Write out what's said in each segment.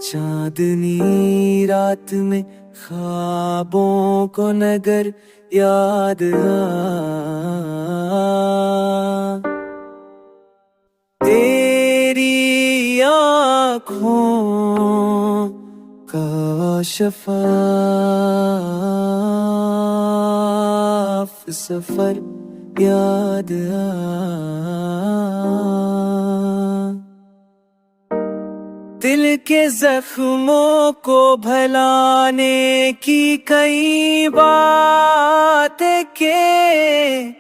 चांदनी रात में ख्वाबों को नगर याद तेरी आँखों का शफाफ सफर याद दिल के जख्मों को भलाने की कई बातें के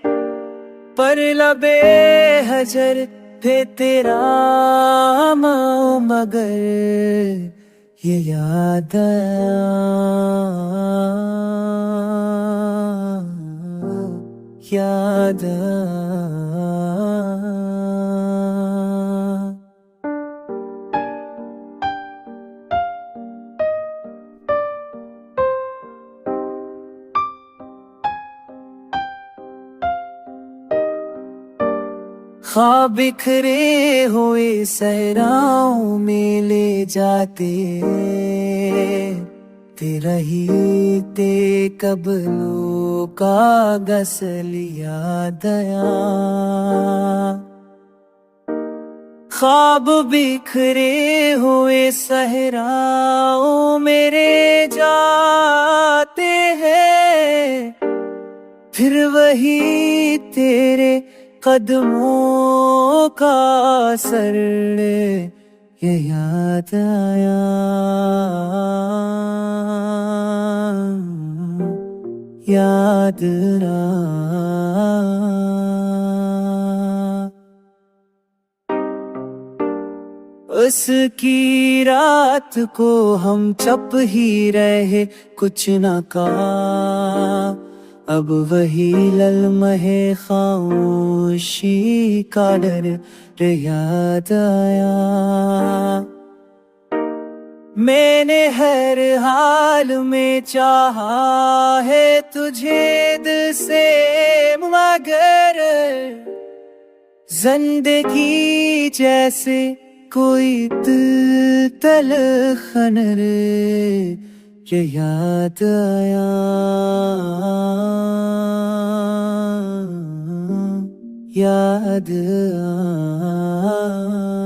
पर लबे हजर पे तेरा मगर ये याद याद ख्वाब बिखरे हुए सहराओं में ले जाते तेरा ही ते कब्लों का गसल याद ख्वाब बिखरे हुए सहराओं मेरे जाते हैं फिर वही तेरे कदमों का असर ये याद आया याद उसकी रात को हम चप ही रहे कुछ न कहा अब वही ललमहे खामोशी का डर याद आया मैंने हर हाल में चाहा है तुझे दिल से मगर जिंदगी जैसे कोई तलखन ये याद आया याद आया